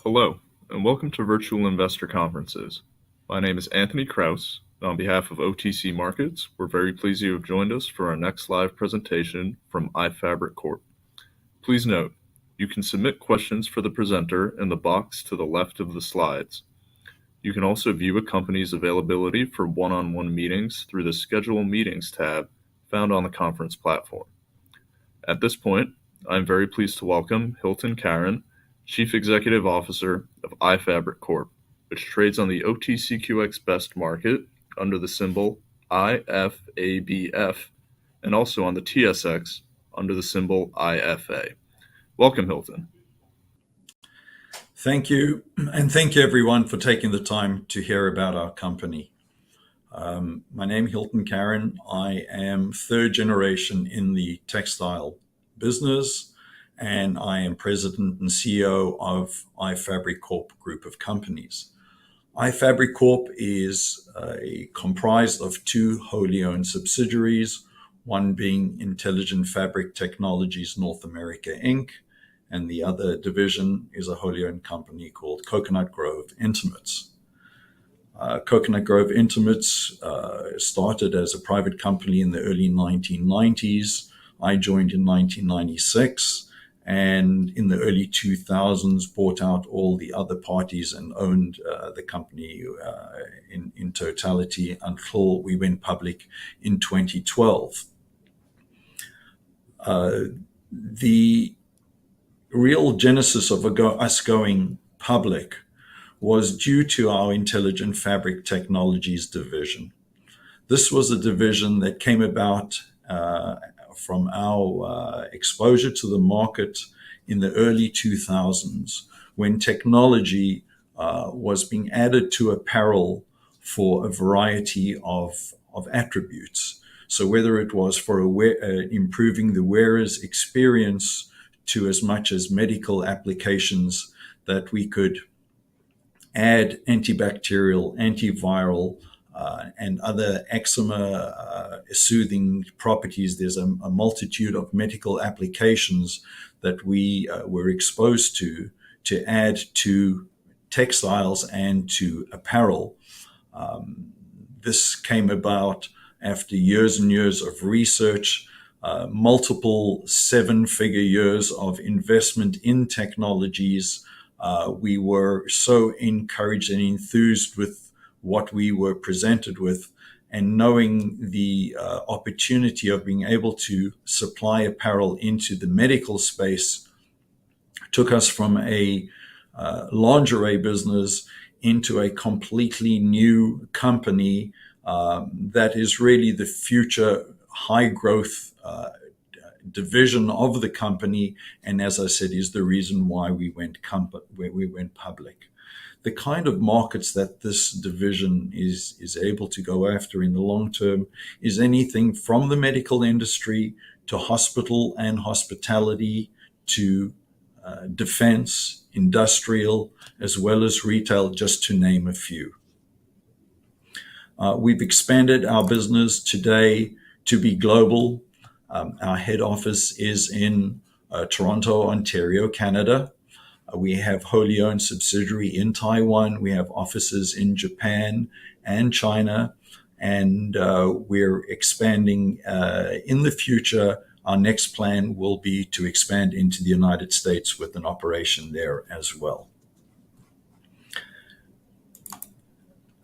Hello, and welcome to Virtual Investor Conferences. My name is Anthony Kraus, and on behalf of OTC Markets, we're very pleased you have joined us for our next live presentation from iFabric Corp. Please note, you can submit questions for the presenter in the box to the left of the slides. You can also view a company's availability for one-on-one meetings through the Schedule Meetings tab found on the conference platform. At this point, I'm very pleased to welcome Hilton Karen, Chief Executive Officer of iFabric Corp, which trades on the OTCQX Best Market under the symbol IFABF and also on the TSX under the symbol IFA. Welcome, Hilton. Thank you, and thank you everyone for taking the time to hear about our company. My name is Hilton Karen. I am third generation in the textile business, and I am president and CEO of iFabric Corp group of companies. iFabric Corp is comprised of two wholly owned subsidiaries, one being Intelligent Fabric Technologies North America, Inc., and the other division is a wholly owned company called Coconut Grove Intimates. Coconut Grove Intimates started as a private company in the early 1990s. I joined in 1996, and in the early 2000s bought out all the other parties and owned the company in totality until we went public in 2012. The real genesis of us going public was due to our Intelligent Fabric Technologies division. This was a division that came about from our exposure to the market in the early 2000s when technology was being added to apparel for a variety of attributes. So whether it was for improving the wearer's experience to as much as medical applications, that we could add antibacterial, antiviral, and other eczema soothing properties. There's a multitude of medical applications that we were exposed to add to textiles and to apparel. This came about after years and years of research, multiple seven-figure years of investment in technologies. We were so encouraged and enthused with what we were presented with, and knowing the opportunity of being able to supply apparel into the medical space took us from a lingerie business into a completely new company that is really the future high growth division of the company, and as I said, is the reason why we went public. The kind of markets that this division is able to go after in the long term is anything from the medical industry to hospital and hospitality to defense, industrial, as well as retail, just to name a few. We've expanded our business today to be global. Our head office is in Toronto, Ontario, Canada. We have wholly owned subsidiary in Taiwan. We have offices in Japan and China, and we're expanding in the future. Our next plan will be to expand into the United States with an operation there as well.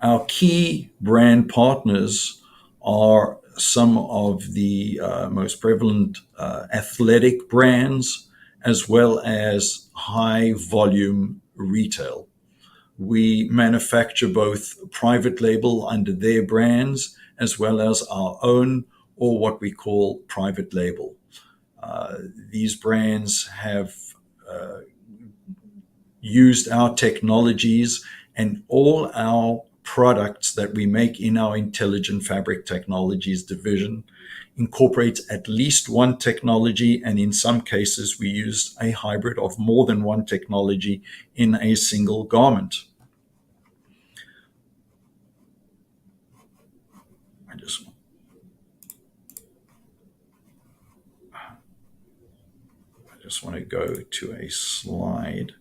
Our key brand partners are some of the most prevalent athletic brands, as well as high volume retail. We manufacture both private label under their brands, as well as our own, or what we call private label. These brands have used our technologies, and all our products that we make in our Intelligent Fabric Technologies division incorporates at least one technology, and in some cases we use a hybrid of more than one technology in a single garment. I just want to go to a slide.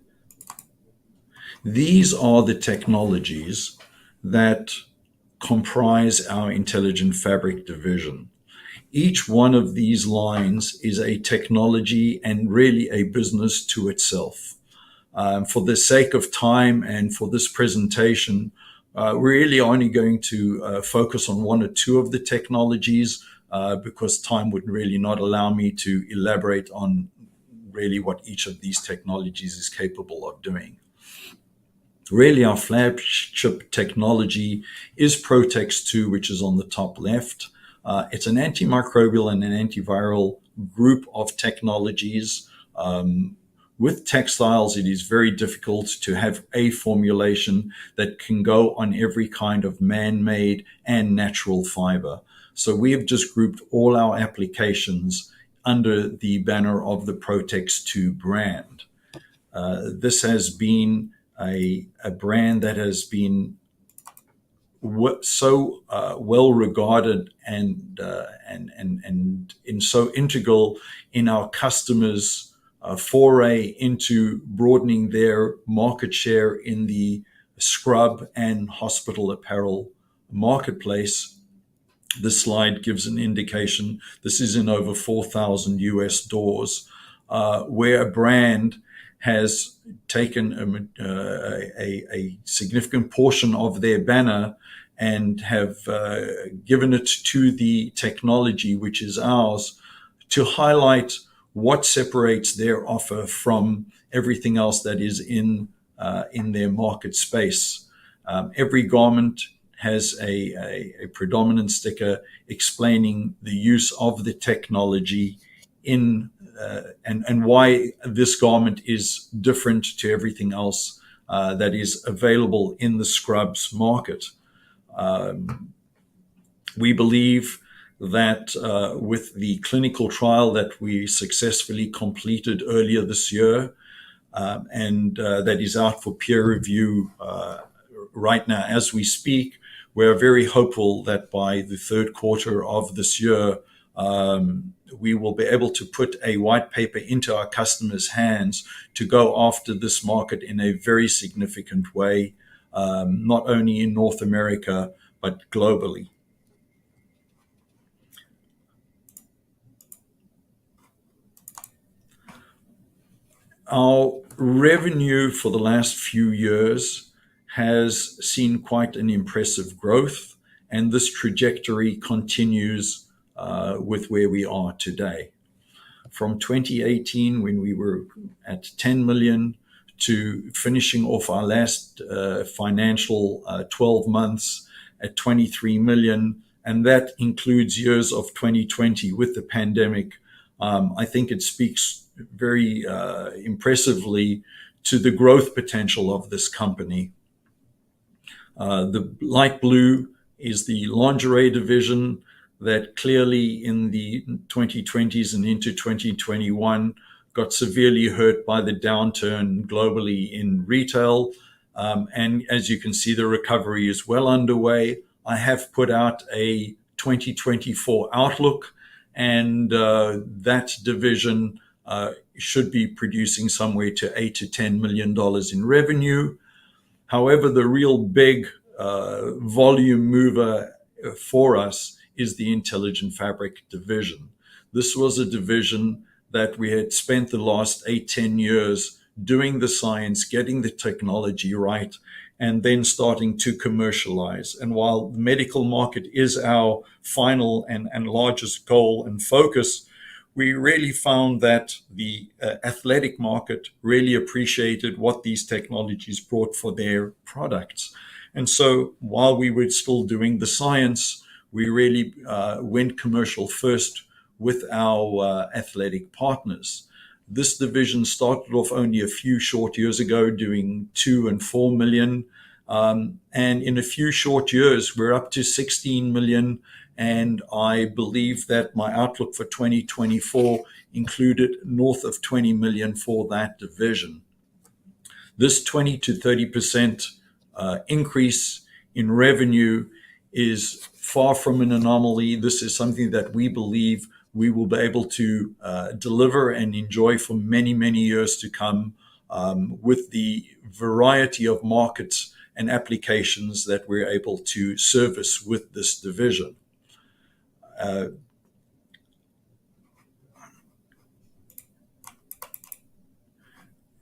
These are the technologies that comprise our Intelligent Fabric division. Each one of these lines is a technology and really a business to itself. For the sake of time and for this presentation, we're really only going to focus on one or two of the technologies because time would really not allow me to elaborate on really what each of these technologies is capable of doing. Really, our flagship technology is Protex 2, which is on the top left. It's an antimicrobial and an antiviral group of technologies. With textiles, it is very difficult to have a formulation that can go on every kind of man-made and natural fiber. So we have just grouped all our applications under the banner of the Protex 2 brand. This has been a brand that has been so well regarded and so integral in our customers' foray into broadening their market share in the scrub and hospital apparel marketplace. This slide gives an indication. This is in over 4,000 US doors, where a brand has taken a significant portion of their banner and have given it to the technology, which is ours, to highlight what separates their offer from everything else that is in their market space. Every garment has a predominant sticker explaining the use of the technology in and why this garment is different to everything else that is available in the scrubs market. We believe that with the clinical trial that we successfully completed earlier this year, and that is out for peer review right now as we speak, we're very hopeful that by the third quarter of this year, we will be able to put a white paper into our customers' hands to go after this market in a very significant way, not only in North America, but globally. Our revenue for the last few years has seen quite an impressive growth, and this trajectory continues with where we are today. From 2018, when we were at 10 million, to finishing off our last financial 12 months at 23 million, and that includes years of 2020 with the pandemic. I think it speaks very impressively to the growth potential of this company. The light blue is the lingerie division that clearly in the 2020s and into 2021 got severely hurt by the downturn globally in retail. And as you can see, the recovery is well underway. I have put out a 2024 outlook, and that division should be producing somewhere to $8 to $10 million in revenue. However, the real big volume mover for us is the Intelligent Fabric division. This was a division that we had spent the last 8-10 years doing the science, getting the technology right, and then starting to commercialize. And while the medical market is our final and largest goal and focus, we really found that the athletic market really appreciated what these technologies brought for their products. And so while we were still doing the science, we really went commercial first with our athletic partners. This division started off only a few short years ago doing 2 and 4 million. And in a few short years, we're up to 16 million. And I believe that my outlook for 2024 included north of 20 million for that division. This 20 to 30% increase in revenue is far from an anomaly. This is something that we believe we will be able to deliver and enjoy for many, many years to come. with the variety of markets and applications that we're able to service with this division.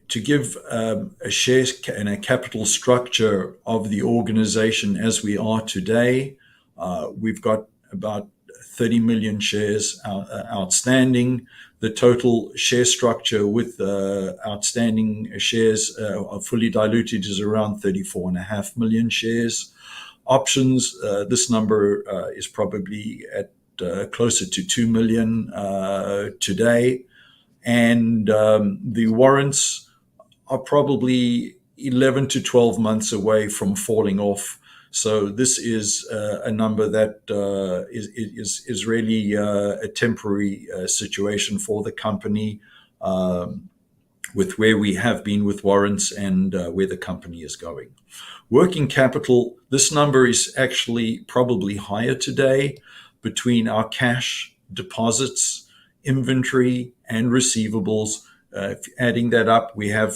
To give a share and a capital structure of the organization as we are today, we've got about 30 million shares outstanding. The total share structure with outstanding shares fully diluted is around 34.5 million shares. Options, this number is probably at closer to 2 million today. And the warrants are probably 11 to 12 months away from falling off. So this is a number that is really a temporary situation for the company with where we have been with warrants and where the company is going. Working capital, this number is actually probably higher today between our cash, deposits, inventory, and receivables. Adding that up, we have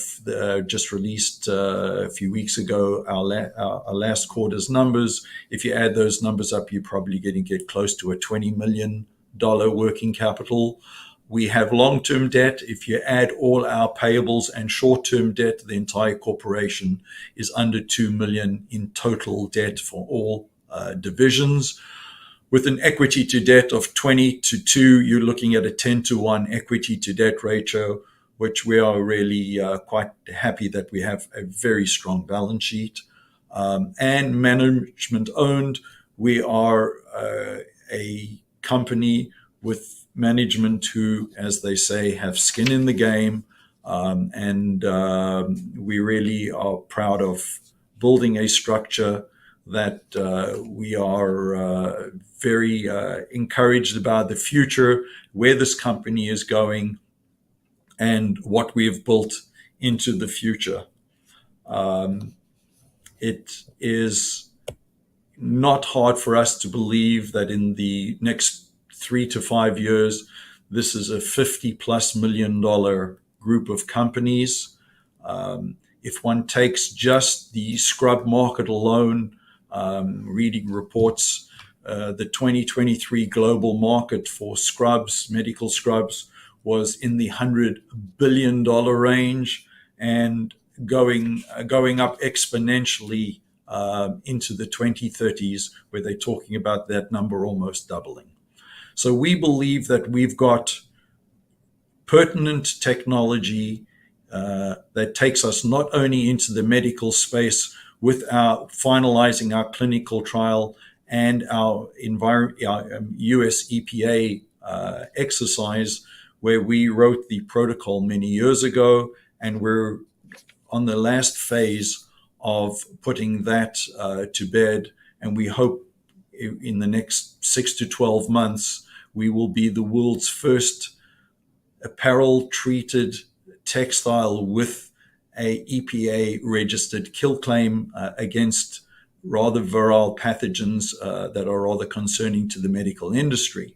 just released a few weeks ago our last quarter's numbers. If you add those numbers up, you're probably going to get close to a $20 million working capital. We have long-term debt. If you add all our payables and short-term debt, the entire corporation is under $2 million in total debt for all divisions. With an equity to debt of 20 to 2, you're looking at a 10 to 1 equity to debt ratio, which we are really quite happy that we have a very strong balance sheet. And management owned, we are a company with management who, as they say, have skin in the game. And we really are proud of building a structure that we are very encouraged about the future, where this company is going, and what we have built into the future. It is not hard for us to believe that in the next 3 to 5 years, this is a $50+ million group of companies. If one takes just the scrub market alone, reading reports, the 2023 global market for scrubs, medical scrubs, was in the $100 billion range and going up exponentially into the 2030s, where they're talking about that number almost doubling. So we believe that we've got pertinent technology that takes us not only into the medical space with our finalizing our clinical trial and our US EPA exercise, where we wrote the protocol many years ago, and we're on the last phase of putting that to bed. And we hope in the next 6 to 12 months, we will be the world's first apparel treated textile with a EPA registered kill claim against rather viral pathogens that are rather concerning to the medical industry.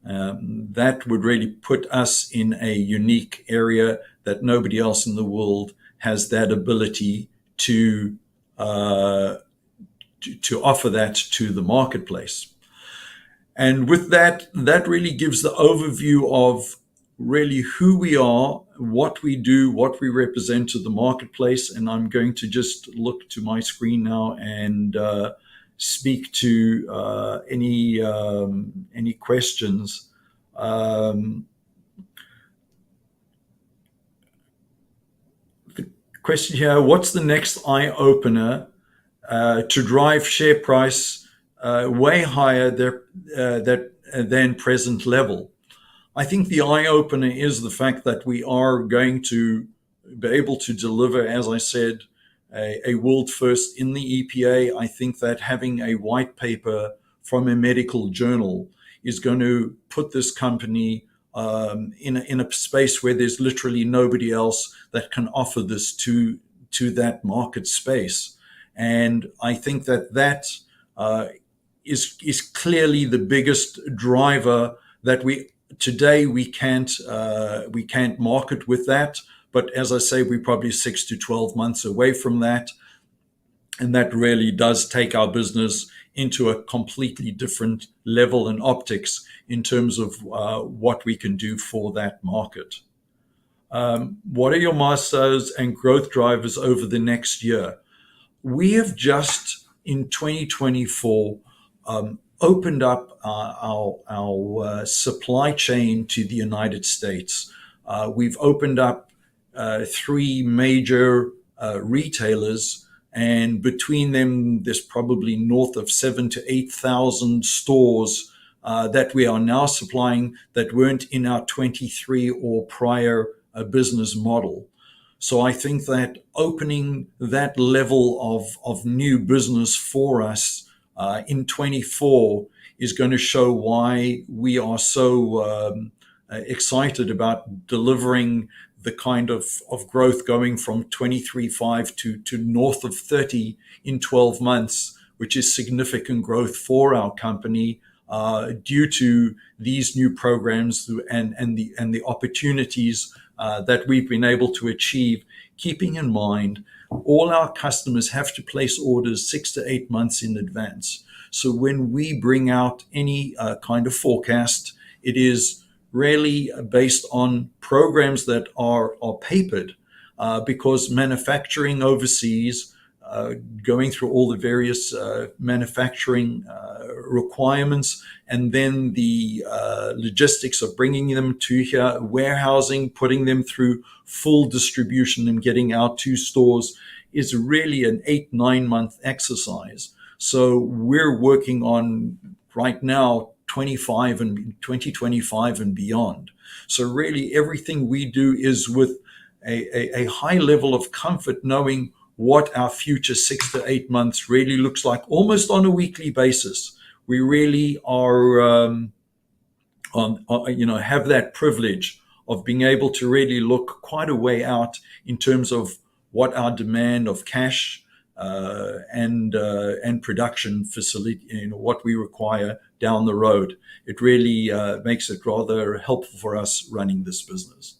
That would really put us in a unique area that nobody else in the world has that ability to offer that to the marketplace. And with that really gives the overview of really who we are, what we do, what we represent to the marketplace. And I'm going to just look to my screen now and speak to any questions. The question here: what's the next eye opener to drive share price way higher than present level? I think the eye opener is the fact that we are going to be able to deliver, as I said, a world first in the EPA. I think that having a white paper from a medical journal is going to put this company in a space where there's literally nobody else that can offer this to that market space. And I think that is clearly the biggest driver that we can't market with that, But as I say, we're probably 6 to 12 months away from that. And that really does take our business into a completely different level and optics in terms of what we can do for that market. What are your milestones and growth drivers over the next year? We have just in 2024 opened up our supply chain to the United States. We've opened up 3 major retailers, and between them, there's probably north of 7,000 to 8,000 stores that we are now supplying that weren't in our 23 or prior business model. So I think that opening that level of new business for us in 24 is going to show why we are so excited about delivering the kind of growth going from 23.5 to north of 30 in 12 months, which is significant growth for our company due to these new programs and the opportunities that we've been able to achieve, keeping in mind all our customers have to place orders 6 to 8 months in advance. So when we bring out any kind of forecast, it is really based on programs that are papered because manufacturing overseas, going through all the various manufacturing requirements, and then the logistics of bringing them to here, warehousing, putting them through full distribution and getting out to stores is really an 8-9 month exercise. So we're working on right now 2025 and beyond. So really everything we do is with a high level of comfort, knowing what our future 6 to 8 months really looks like, almost on a weekly basis. We really are, have that privilege of being able to really look quite a way out in terms of what our demand of cash and production facility, what we require down the road. It really makes it rather helpful for us running this business.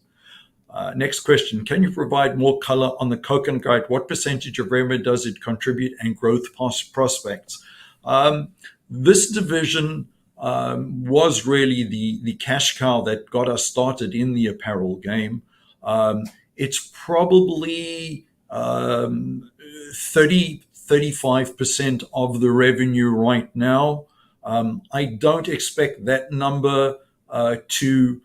Next question. Can you provide more color on the coconut guide? What percentage of revenue does it contribute and growth prospects? This division was really the cash cow that got us started in the apparel game. It's probably 35% of the revenue right now. I don't expect that number to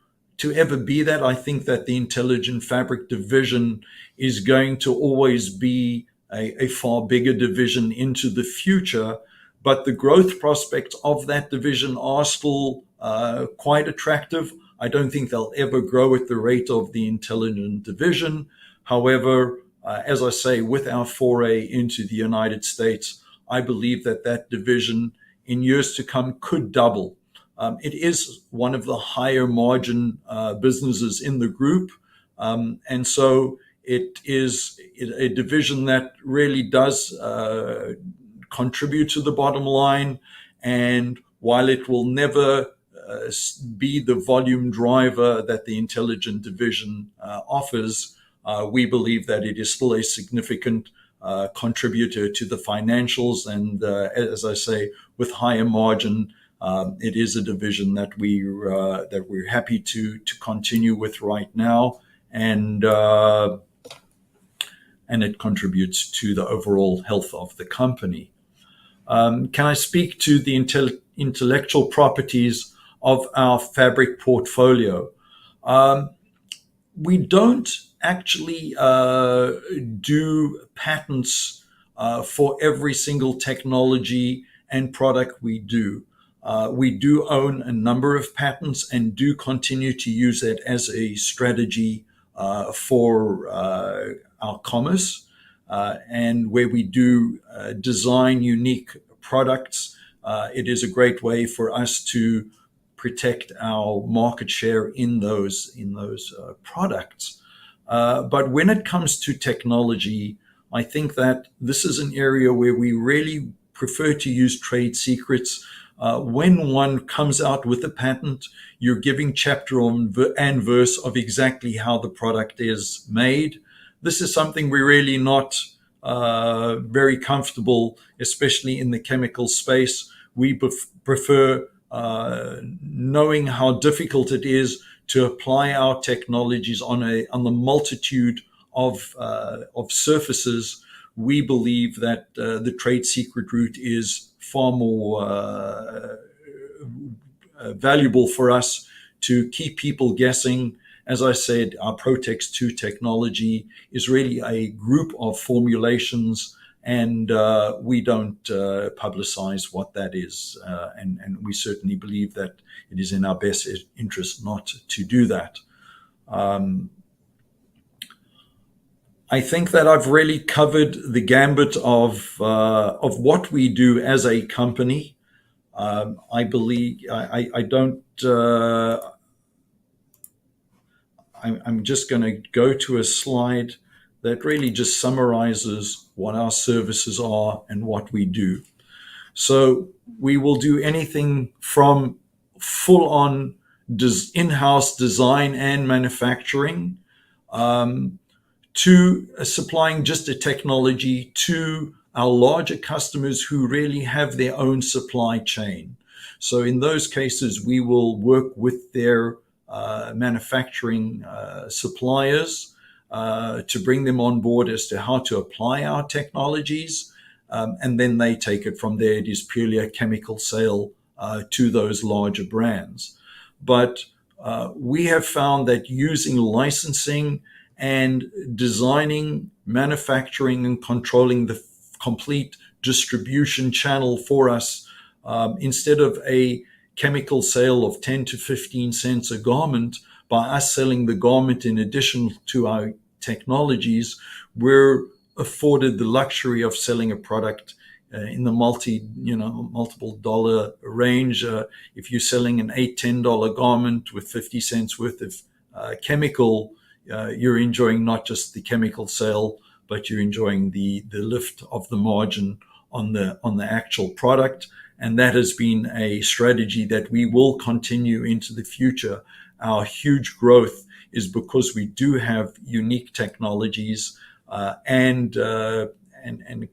ever be that. I think that the Intelligent Fabric division is going to always be a far bigger division into the future, but the growth prospects of that division are still quite attractive. I don't think they'll ever grow at the rate of the Intelligent division. However, as I say, with our foray into the United States, I believe that that division in years to come could double. It is one of the higher margin businesses in the group. And so it is a division that really does contribute to the bottom line. And while it will never be the volume driver that the Intelligent division offers, we believe that it is still a significant contributor to the financials. And as I say, with higher margin, it is a division that we're happy to continue with right now, and it contributes to the overall health of the company. Can I speak to the intellectual properties of our fabric portfolio? We don't actually do patents for every single technology and product we do. We do own a number of patents and do continue to use it as a strategy for our commerce. And where we do design unique products, it is a great way for us to protect our market share in those products. But when it comes to technology, I think that this is an area where we really prefer to use trade secrets. When one comes out with a patent, you're giving chapter and verse of exactly how the product is made. This is something we're really not very comfortable, especially in the chemical space. We prefer knowing how difficult it is to apply our technologies on the multitude of surfaces. We believe that the trade secret route is far more valuable for us to keep people guessing. As I said, our Protex 2 technology is really a group of formulations, and we don't publicize what that is. And we certainly believe that it is in our best interest not to do that. I think that I've really covered the gambit of what we do as a company. I believe I don't. I'm just going to go to a slide that really just summarizes what our services are and what we do. So we will do anything from full-on in-house design and manufacturing to supplying just a technology to our larger customers who really have their own supply chain. So in those cases, we will work with their manufacturing suppliers to bring them on board as to how to apply our technologies. And then they take it from there. It is purely a chemical sale to those larger brands. But we have found that using licensing and designing, manufacturing, and controlling the complete distribution channel for us, instead of a chemical sale of 10 to 15 cents a garment, by us selling the garment in addition to our technologies, we're afforded the luxury of selling a product in the multiple dollar range. If you're selling an $8-10 garment with 50 cents worth of chemical, you're enjoying not just the chemical sale, but you're enjoying the lift of the margin on the actual product. And that has been a strategy that we will continue into the future. Our huge growth is because we do have unique technologies and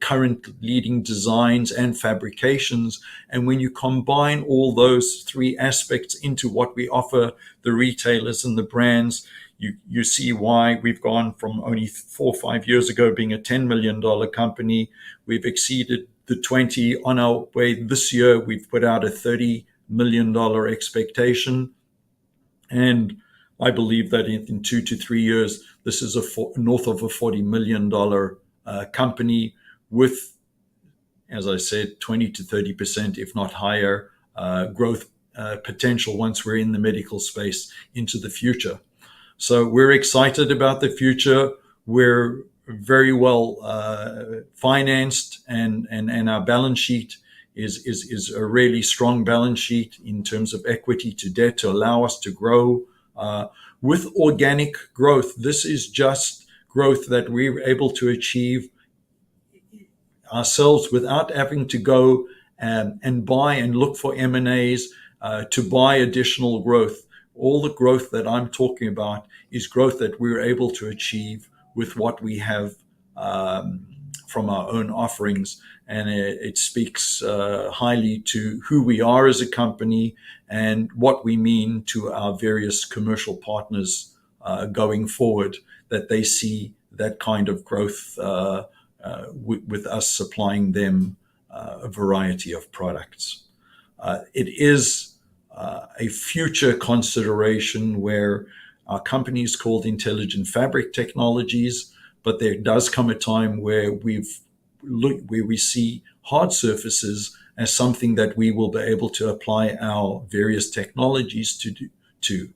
current leading designs and fabrications. And when you combine all those three aspects into what we offer the retailers and the brands, you see why we've gone from only 4 or 5 years ago being a $10 million company. We've exceeded the 20 on our way this year. We've put out a $30 million expectation. And I believe that in 2 to 3 years, this is north of a $40 million company with, as I said, 20 to 30%, if not higher, growth potential once we're in the medical space into the future. So we're excited about the future. We're very well financed, and our balance sheet is a really strong balance sheet in terms of equity to debt to allow us to grow with organic growth. This is just growth that we're able to achieve ourselves without having to go and buy and look for M&As to buy additional growth. All the growth that I'm talking about is growth that we're able to achieve with what we have from our own offerings. And it speaks highly to who we are as a company and what we mean to our various commercial partners going forward, that they see that kind of growth with us supplying them a variety of products. It is a future consideration where our company is called Intelligent Fabric Technologies, but there does come a time where we see hard surfaces as something that we will be able to apply our various technologies to.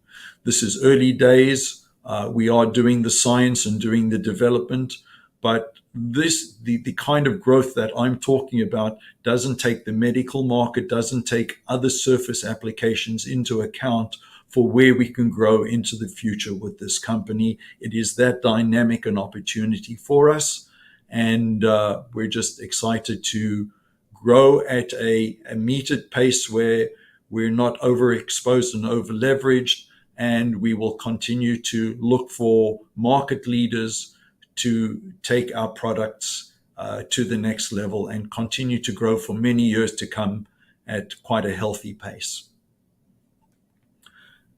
This is early days. We are doing the science and doing the development, but the kind of growth that I'm talking about doesn't take the medical market, doesn't take other surface applications into account for where we can grow into the future with this company. It is that dynamic an opportunity for us, and we're just excited to grow at a metered pace where we're not overexposed and over-leveraged, and we will continue to look for market leaders to take our products to the next level and continue to grow for many years to come at quite a healthy pace.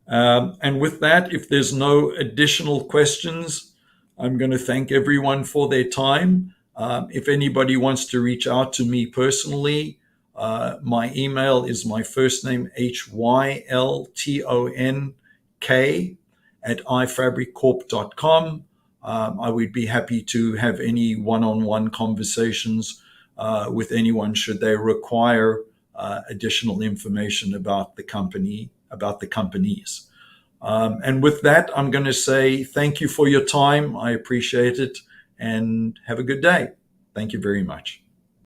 And with that, if there's no additional questions, I'm going to thank everyone for their time. If anybody wants to reach out to me personally, my email is my first name, HYLTONK @ifabriccorp.com. I would be happy to have any one-on-one conversations with anyone should they require additional information about the company, about the companies. And with that, I'm going to say thank you for your time. I appreciate it, and have a good day. Thank you very much.